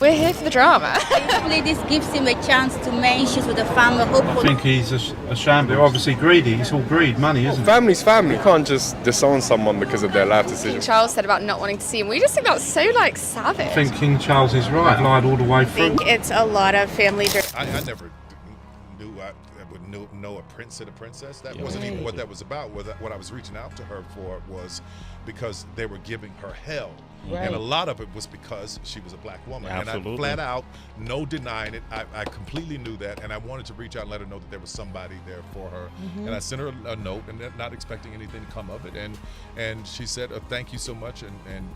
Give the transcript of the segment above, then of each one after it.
We're here for the drama. Hopefully this gives him a chance to make issues with the family. I think he's a sham. They're obviously greedy. It's all greed, money, isn't it? Family's family. You can't just disown someone because of their life King decision. Charles said about not wanting to see him. We just think that's so, savage. I think King Charles is right. Lied all the way I through. think it's a lot of family driven. I never knew I would know a prince and a princess. That wasn't even what that was about. What I was reaching out to her for was because they were giving her hell. Right. And a lot of it was because she was a black woman. Absolutely. And I flat out, no denying it, I completely knew that, and I wanted to reach out and let her know that there was somebody there for her. And I sent her a note, and not expecting anything to come of it, and she said, thank you so much, and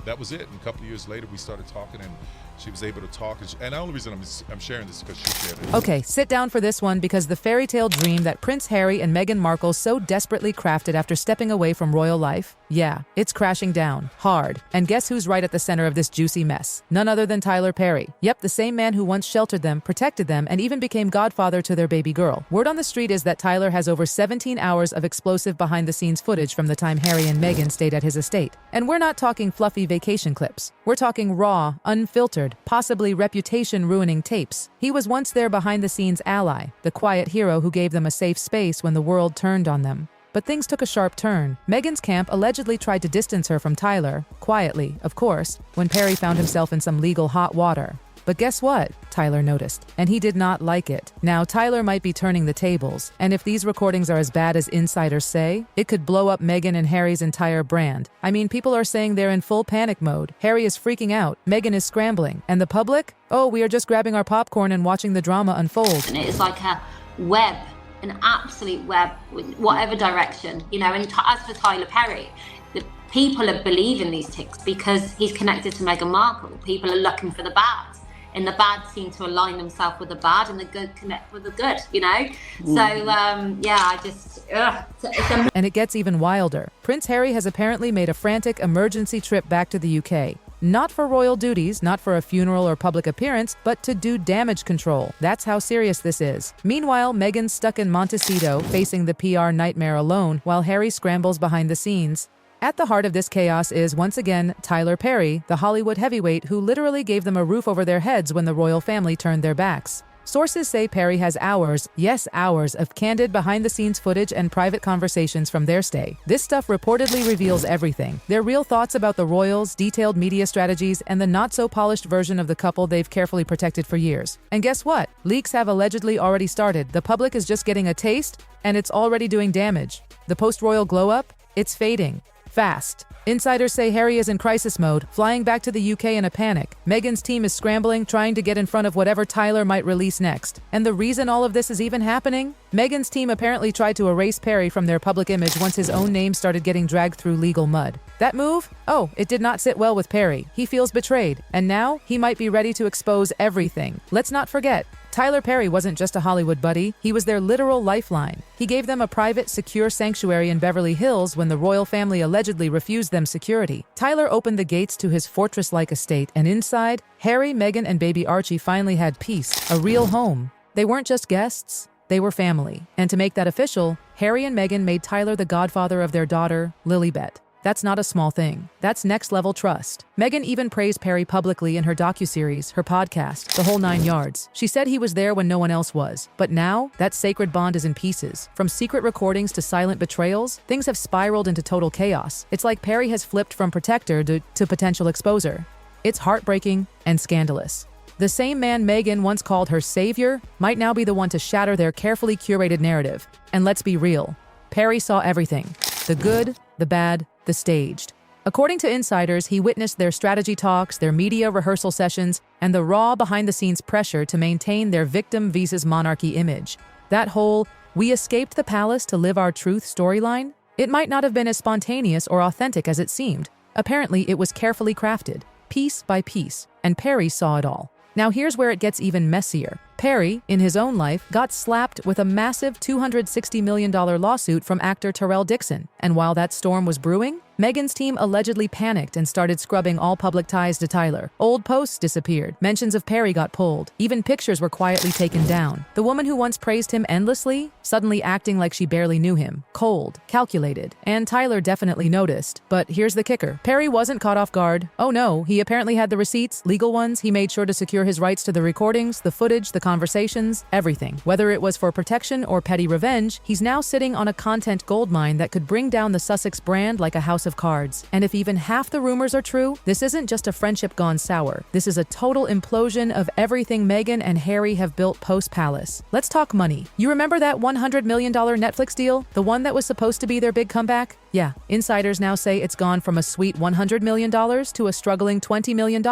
that was it. And a couple of years later, we started talking, and she was able to talk. And the only reason I'm sharing this is because she shared it. Okay, sit down for this one, because the fairy tale dream that Prince Harry and Meghan Markle so desperately crafted after stepping away from royal life, yeah, it's crashing down, hard. And guess who's right at the center of this juicy mess? None other than Tyler Perry. Yep, the same man who once sheltered them, protected them, and even became godfather to their baby girl. Word on the street is that Tyler has over 17 hours of explosive behind-the-scenes footage from the time Harry and Meghan stayed at his estate. And we're not talking fluffy vacation clips. We're talking raw, unfiltered, possibly reputation-ruining tapes. He was once their behind-the-scenes ally, the quiet hero who gave them a safe space when the world turned on them. But things took a sharp turn. Meghan's camp allegedly tried to distance her from Tyler, quietly, of course, when Perry found himself in some legal hot water. But guess what? Tyler noticed, and he did not like it. Now, Tyler might be turning the tables, and if these recordings are as bad as insiders say, it could blow up Meghan and Harry's entire brand. I mean, people are saying they're in full panic mode. Harry is freaking out, Meghan is scrambling, and the public? Oh, we are just grabbing our popcorn and watching the drama unfold. And it's like a web, an absolute web, with whatever direction, And as for Tyler Perry, the people are believing these ticks because he's connected to Meghan Markle. People are looking for the bad, and the bad seem to align themselves with the bad, and the good connect with the good, So, I just, And it gets even wilder. Prince Harry has apparently made a frantic emergency trip back to the UK. Not for royal duties, not for a funeral or public appearance, but to do damage control. That's how serious this is. Meanwhile, Meghan's stuck in Montecito, facing the PR nightmare alone, while Harry scrambles behind the scenes. At the heart of this chaos is, once again, Tyler Perry, the Hollywood heavyweight who literally gave them a roof over their heads when the royal family turned their backs. Sources say Perry has hours, yes hours, of candid behind-the-scenes footage and private conversations from their stay. This stuff reportedly reveals everything. Their real thoughts about the royals, detailed media strategies, and the not-so-polished version of the couple they've carefully protected for years. And guess what? Leaks have allegedly already started. The public is just getting a taste, and it's already doing damage. The post-royal glow-up? It's fading. Fast. Insiders say Harry is in crisis mode, flying back to the UK in a panic. Meghan's team is scrambling, trying to get in front of whatever Tyler might release next. And the reason all of this is even happening? Meghan's team apparently tried to erase Perry from their public image once his own name started getting dragged through legal mud. That move? Oh, it did not sit well with Perry. He feels betrayed, and now he might be ready to expose everything. Let's not forget, Tyler Perry wasn't just a Hollywood buddy, he was their literal lifeline. He gave them a private, secure sanctuary in Beverly Hills when the royal family allegedly refused them security. Tyler opened the gates to his fortress-like estate, and inside, Harry, Meghan, and baby Archie finally had peace, a real home. They weren't just guests, they were family. And to make that official, Harry and Meghan made Tyler the godfather of their daughter, Lilibet. That's not a small thing. That's next-level trust. Meghan even praised Perry publicly in her docuseries, her podcast, the whole 9 yards. She said he was there when no one else was. But now, that sacred bond is in pieces. From secret recordings to silent betrayals, things have spiraled into total chaos. It's like Perry has flipped from protector to potential exposer. It's heartbreaking and scandalous. The same man Meghan once called her savior might now be the one to shatter their carefully curated narrative. And let's be real. Perry saw everything. The good, the bad, the staged. According to insiders, he witnessed their strategy talks, their media rehearsal sessions, and the raw behind-the-scenes pressure to maintain their victim vs. monarchy image. That whole, we escaped the palace to live our truth storyline? It might not have been as spontaneous or authentic as it seemed. Apparently, it was carefully crafted, piece by piece, and Perry saw it all. Now here's where it gets even messier. Perry, in his own life, got slapped with a massive $260 million lawsuit from actor Terrell Dixon. And while that storm was brewing, Meghan's team allegedly panicked and started scrubbing all public ties to Tyler. Old posts disappeared. Mentions of Perry got pulled. Even pictures were quietly taken down. The woman who once praised him endlessly, suddenly acting like she barely knew him. Cold, calculated. And Tyler definitely noticed. But here's the kicker. Perry wasn't caught off guard. Oh no, he apparently had the receipts, legal ones. He made sure to secure his rights to the recordings, the footage, the conversations, everything. Whether it was for protection or petty revenge, he's now sitting on a content goldmine that could bring down the Sussex brand like a house of cards. And if even half the rumors are true, this isn't just a friendship gone sour. This is a total implosion of everything Meghan and Harry have built post-palace. Let's talk money. You remember that $100 million Netflix deal? The one that was supposed to be their big comeback? Yeah, insiders now say it's gone from a sweet $100 million to a struggling $20 million.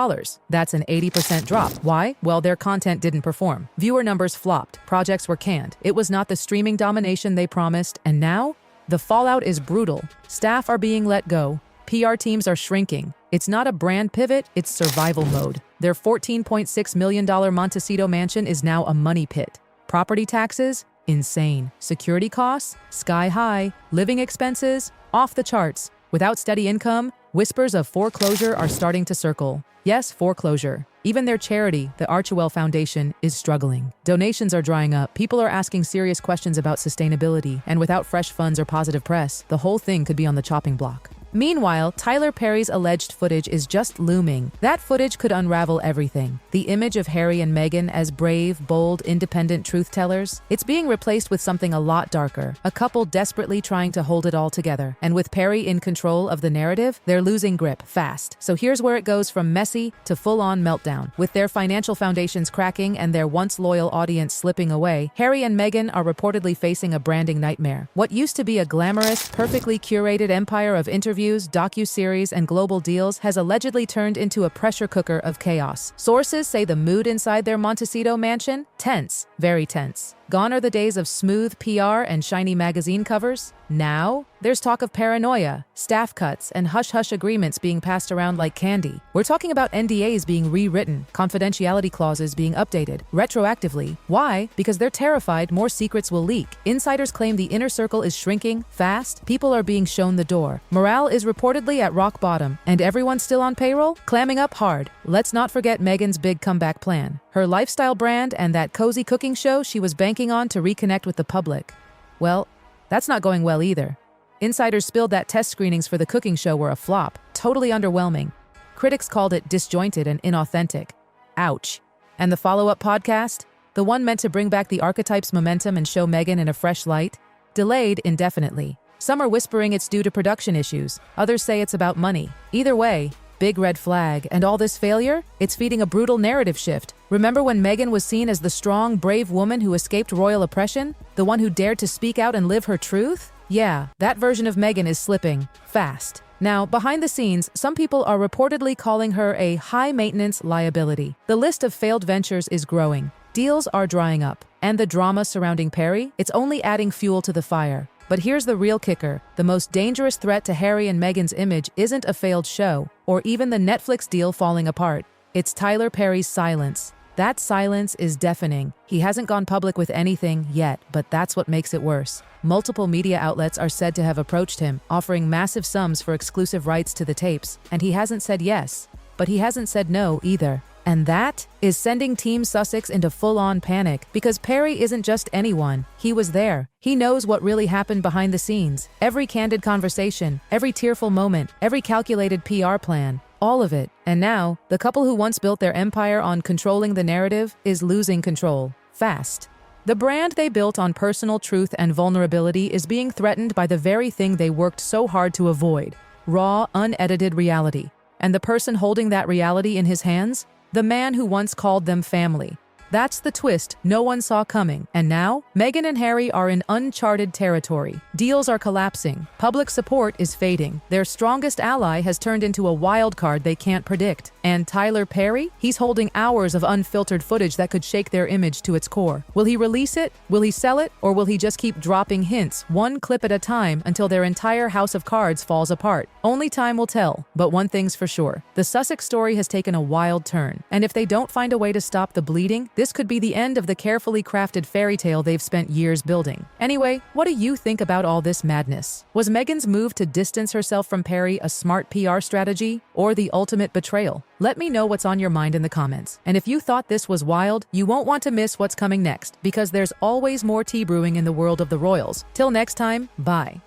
That's an 80% drop. Why? Well, their content didn't perform. Viewer numbers flopped. Projects were canned. It was not the streaming domination they promised. And now? The fallout is brutal. Staff are being let go. PR teams are shrinking. It's not a brand pivot, it's survival mode. Their $14.6 million Montecito mansion is now a money pit. Property taxes? Insane. Security costs? Sky high. Living expenses? Off the charts. Without steady income, whispers of foreclosure are starting to circle. Yes, foreclosure. Even their charity, the Archewell Foundation, is struggling. Donations are drying up. People are asking serious questions about sustainability, and without fresh funds or positive press, the whole thing could be on the chopping block. Meanwhile, Tyler Perry's alleged footage is just looming. That footage could unravel everything. The image of Harry and Meghan as brave, bold, independent truth-tellers, it's being replaced with something a lot darker. A couple desperately trying to hold it all together. And with Perry in control of the narrative, they're losing grip fast. So here's where it goes from messy to full-on meltdown. With their financial foundations cracking and their once loyal audience slipping away, Harry and Meghan are reportedly facing a branding nightmare. What used to be a glamorous, perfectly curated empire of interviews, docu-series, and global deals has allegedly turned into a pressure cooker of chaos. Sources say the mood inside their Montecito mansion? Tense. Very tense. Gone are the days of smooth PR and shiny magazine covers. Now, there's talk of paranoia, staff cuts, and hush-hush agreements being passed around like candy. We're talking about NDAs being rewritten, confidentiality clauses being updated, retroactively. Why? Because they're terrified more secrets will leak. Insiders claim the inner circle is shrinking, fast, people are being shown the door. Morale is reportedly at rock bottom, and everyone's still on payroll? Clamming up hard. Let's not forget Meghan's big comeback plan. Her lifestyle brand and that cozy cooking show she was banking on to reconnect with the public. Well, that's not going well either. Insiders spilled that test screenings for the cooking show were a flop, totally underwhelming. Critics called it disjointed and inauthentic. Ouch. And the follow-up podcast? The one meant to bring back the archetype's momentum and show Meghan in a fresh light? Delayed indefinitely. Some are whispering it's due to production issues. Others say it's about money. Either way, big red flag. And all this failure? It's feeding a brutal narrative shift. Remember when Meghan was seen as the strong, brave woman who escaped royal oppression? The one who dared to speak out and live her truth? Yeah, that version of Meghan is slipping. Fast. Now, behind the scenes, some people are reportedly calling her a high-maintenance liability. The list of failed ventures is growing. Deals are drying up. And the drama surrounding Perry? It's only adding fuel to the fire. But here's the real kicker. The most dangerous threat to Harry and Meghan's image isn't a failed show, or even the Netflix deal falling apart. It's Tyler Perry's silence. That silence is deafening. He hasn't gone public with anything yet, but that's what makes it worse. Multiple media outlets are said to have approached him, offering massive sums for exclusive rights to the tapes, and he hasn't said yes. But he hasn't said no either. And that is sending Team Sussex into full-on panic, because Perry isn't just anyone. He was there. He knows what really happened behind the scenes. Every candid conversation, every tearful moment, every calculated PR plan. All of it. And now, the couple who once built their empire on controlling the narrative is losing control. Fast. The brand they built on personal truth and vulnerability is being threatened by the very thing they worked so hard to avoid. Raw, unedited reality. And the person holding that reality in his hands? The man who once called them family. That's the twist no one saw coming. And now, Meghan and Harry are in uncharted territory. Deals are collapsing. Public support is fading. Their strongest ally has turned into a wild card they can't predict. And Tyler Perry? He's holding hours of unfiltered footage that could shake their image to its core. Will he release it? Will he sell it? Or will he just keep dropping hints, one clip at a time, until their entire house of cards falls apart? Only time will tell. But one thing's for sure. The Sussex story has taken a wild turn. And if they don't find a way to stop the bleeding, This could be the end of the carefully crafted fairy tale they've spent years building. Anyway, what do you think about all this madness? Was Meghan's move to distance herself from Perry a smart PR strategy or the ultimate betrayal? Let me know what's on your mind in the comments. And if you thought this was wild, you won't want to miss what's coming next, because there's always more tea brewing in the world of the royals. Till next time, bye.